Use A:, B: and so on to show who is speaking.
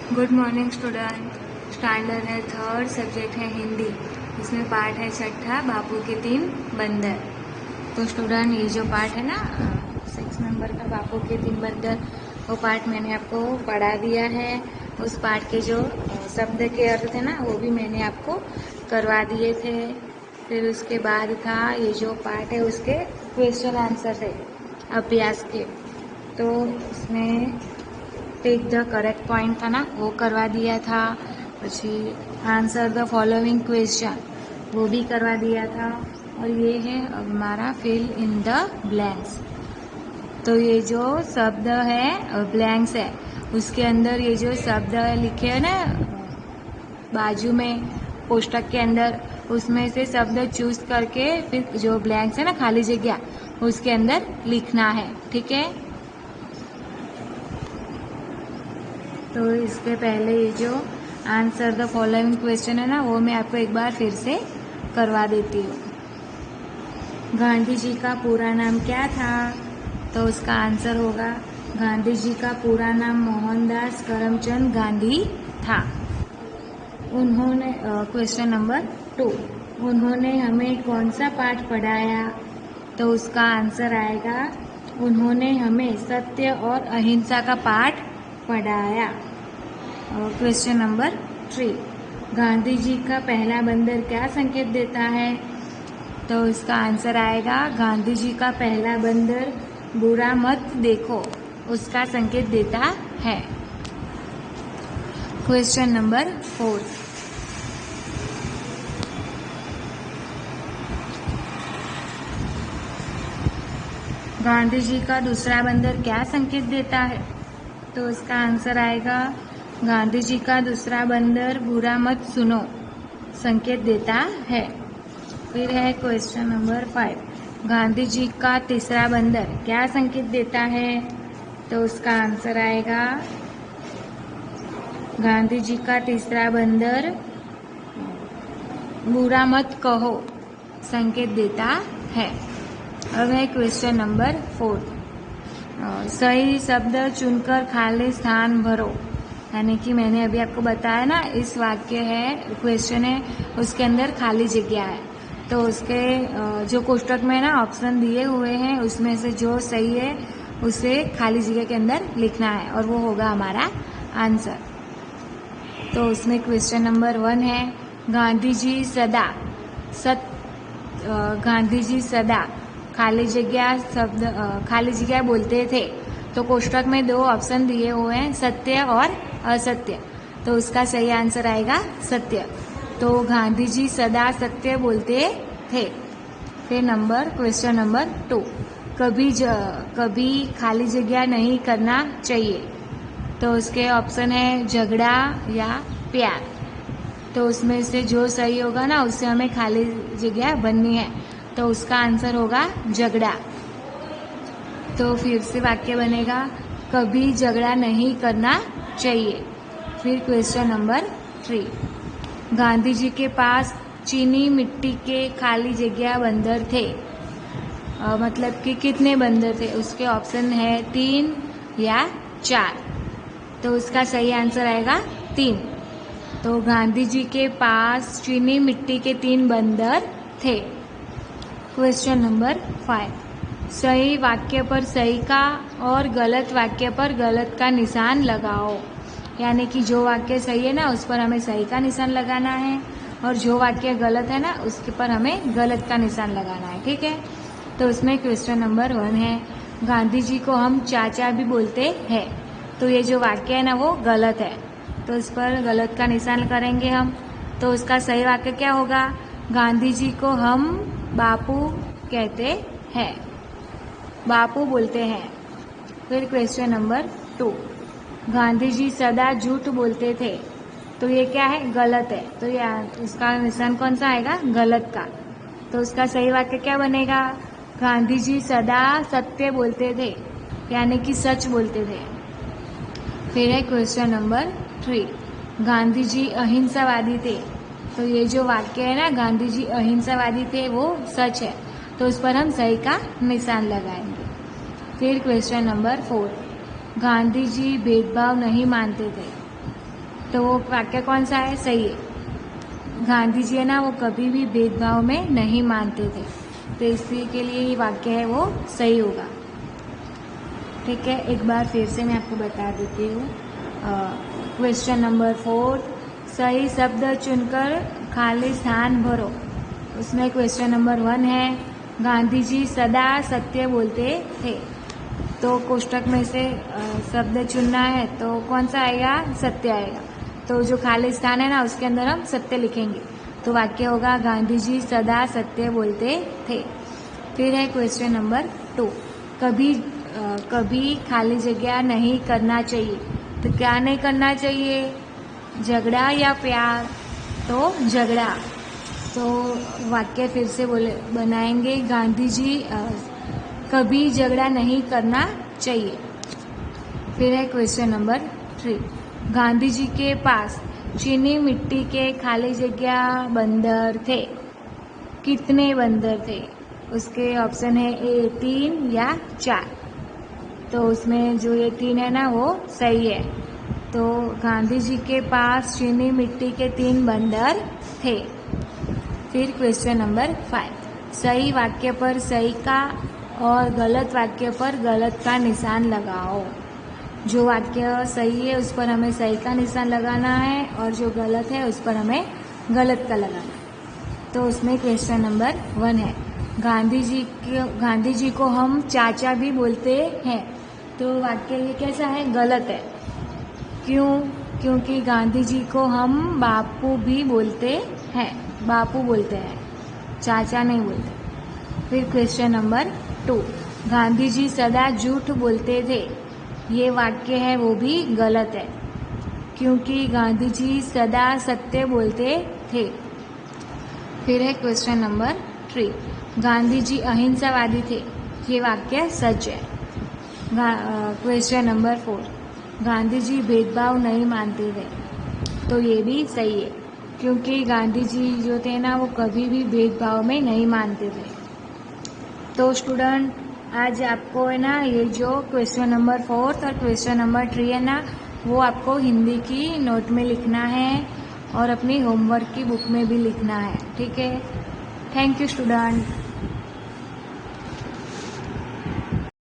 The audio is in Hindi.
A: Good morning student. स्टैंडर्ड है थर्ड, सब्जेक्ट है हिंदी। इसमें पार्ट है छठा, बापू के 3 बंदर। तो स्टूडेंट ये जो पार्ट है ना 6 नंबर का, बापू के 3 बंदर, वो पार्ट मैंने आपको पढ़ा दिया है। उस पार्ट के जो शब्द के अर्थ थे ना वो भी मैंने आपको करवा दिए थे। फिर उसके बाद था ये जो पार्ट है उसके क्वेश्चन आंसर थे अभ्यास के। तो उसमें टेक द करेक्ट पॉइंट था ना वो करवा दिया था। પછી आंसर द फॉलोइंग क्वेश्चन वो भी करवा दिया था। और ये है हमारा फिल इन द ब्लैंक्स। तो ये जो शब्द है ब्लैंक्स है उसके अंदर ये जो शब्द लिखे है ना बाजू में कोष्टक के अंदर, उसमें से शब्द चूज करके फिर जो ब्लैंक्स है ना खाली जगह उसके अंदर लिखना है। ठीक है। तो इसके पहले ये जो आंसर द फॉलोइंग क्वेश्चन है ना वो मैं आपको एक बार फिर से करवा देती हूँ। गांधी जी का पूरा नाम क्या था? तो उसका आंसर होगा गांधी जी का पूरा नाम मोहनदास करमचंद गांधी था। उन्होंने क्वेश्चन नंबर 2, उन्होंने हमें कौन सा पाठ पढ़ाया? तो उसका आंसर आएगा उन्होंने हमें सत्य और अहिंसा का पाठ पढ़ाया। क्वेश्चन नंबर 3, गांधी जी का पहला बंदर क्या संकेत देता है? तो इसका आंसर आएगा गांधी जी का पहला बंदर बुरा मत देखो उसका संकेत देता है। क्वेश्चन नंबर 4, गांधी जी का दूसरा बंदर क्या संकेत देता है? तो इसका आंसर आएगा गांधी जी का दूसरा बंदर बुरा मत सुनो संकेत देता है। फिर है क्वेश्चन नंबर 5, गांधी जी का तीसरा बंदर क्या संकेत देता है? तो उसका आंसर आएगा गांधी जी का तीसरा बंदर बुरा मत कहो संकेत देता है। अब है क्वेश्चन नंबर 4, सही शब्द चुनकर खाली स्थान भरो। यानी कि मैंने अभी आपको बताया ना इस वाक्य है क्वेश्चन है उसके अंदर खाली जगह है। तो उसके जो कोष्टक में ना ऑप्शन दिए हुए हैं उसमें से जो सही है उसे खाली जगह के अंदर लिखना है और वो होगा हमारा आंसर। तो उसमें क्वेश्चन नंबर 1 है गांधी जी सदा गांधी जी सदा खाली जगह बोलते थे। तो कोष्टक में 2 ऑप्शन दिए हुए हैं सत्य और असत्य। तो उसका सही आंसर आएगा सत्य। तो गांधी जी सदा सत्य बोलते थे। फिर क्वेश्चन नंबर 2, कभी खाली जगह नहीं करना चाहिए। तो उसके ऑप्शन है झगड़ा या प्यार। तो उसमें से जो सही होगा ना उससे हमें खाली जगह बननी है। तो उसका आंसर होगा झगड़ा। तो फिर से वाक्य बनेगा कभी झगड़ा नहीं करना चाहिए। फिर क्वेश्चन नंबर 3, गांधी जी के पास चीनी मिट्टी के खाली जगह बंदर थे। मतलब कि कितने बंदर थे? उसके ऑप्शन है 3 या 4। तो उसका सही आंसर आएगा 3। तो गांधी जी के पास चीनी मिट्टी के 3 बंदर थे। क्वेश्चन नंबर 5, सही वाक्य पर सही का और गलत वाक्य पर गलत का निशान लगाओ। यानी कि जो वाक्य सही है ना उस पर हमें सही का निशान लगाना है और जो वाक्य गलत है ना उसके पर हमें गलत का निशान लगाना है। ठीक है। तो उसमें क्वेश्चन नंबर 1 है गांधी जी को हम चाचा भी बोलते हैं। तो ये जो वाक्य है ना वो गलत है। तो इस पर गलत का निशान करेंगे हम। तो उसका सही वाक्य क्या होगा? गांधी जी को हम बापू कहते हैं, बापू बोलते हैं। फिर क्वेश्चन नंबर 2, गांधी जी सदा झूठ बोलते थे। तो ये क्या है? गलत है। तो ये इसका निशान कौन सा आएगा? गलत का। तो उसका सही वाक्य क्या बनेगा? गांधी जी सदा सत्य बोलते थे यानी कि सच बोलते थे। फिर है क्वेश्चन नंबर 3, गांधी जी अहिंसावादी थे। तो ये जो वाक्य है ना गांधी जी अहिंसावादी थे वो सच है। तो उस पर हम सही का निशान लगाएंगे। फिर क्वेश्चन नंबर 4, गांधी जी भेदभाव नहीं मानते थे। तो वो वाक्य कौन सा है? सही है। गांधी जी है ना वो कभी भी भेदभाव में नहीं मानते थे, तो इसी के लिए ये वाक्य है वो सही होगा। ठीक है, एक बार फिर से मैं आपको बता देती हूँ। क्वेश्चन नंबर 4, सही शब्द चुनकर खाली स्थान भरो। उसमें क्वेश्चन नंबर 1 है, गांधी जी सदा सत्य बोलते थे। तो कोष्टक में से शब्द चुनना है, तो कौन सा आएगा? सत्य आएगा। तो जो खाली स्थान है ना उसके अंदर हम सत्य लिखेंगे, तो वाक्य होगा गांधी जी सदा सत्य बोलते थे। फिर है क्वेश्चन नंबर 2, कभी खाली जगह नहीं करना चाहिए। तो क्या नहीं करना चाहिए? झगड़ा या प्यार? तो झगड़ा। तो वाक्य फिर से बनाएंगे, गांधी जी कभी झगड़ा नहीं करना चाहिए। फिर है क्वेश्चन नंबर 3, गांधी जी के पास चीनी मिट्टी के खाली जगह बंदर थे। कितने बंदर थे? उसके ऑप्शन है ए 3 या 4। तो उसमें जो ये 3 है ना वो सही है। तो गांधी जी के पास चीनी मिट्टी के 3 बंदर थे। फिर क्वेश्चन नंबर 5, सही वाक्य पर सही का और गलत वाक्य पर गलत का निशान लगाओ। जो वाक्य सही है उस पर हमें सही का निशान लगाना है और जो गलत है उस पर हमें गलत का लगाना है। तो उसमें क्वेश्चन नंबर 1 है, गांधी जी को हम चाचा भी बोलते हैं। तो वाक्य ये कैसा है? गलत है। क्यों? क्योंकि गांधी जी को हम बापू भी बोलते हैं, बापू बोलते हैं, चाचा नहीं बोलते। फिर क्वेश्चन नंबर 2, गांधी जी सदा झूठ बोलते थे। ये वाक्य है वो भी गलत है, क्योंकि गांधी जी सदा सत्य बोलते थे। फिर है क्वेश्चन नंबर 3, गांधी जी अहिंसावादी थे। ये वाक्य सच है। क्वेश्चन नंबर 4, गांधी जी भेदभाव नहीं मानते थे। तो ये भी सही है, क्योंकि गांधी जी जो थे ना वो कभी भी भेदभाव में नहीं मानते थे। तो स्टूडेंट, आज आपको है ना ये जो क्वेश्चन नंबर 4 और क्वेश्चन नंबर 3 है ना वो आपको हिंदी की नोट में लिखना है और अपनी होमवर्क की बुक में भी लिखना है। ठीक है, थैंक यू स्टूडेंट।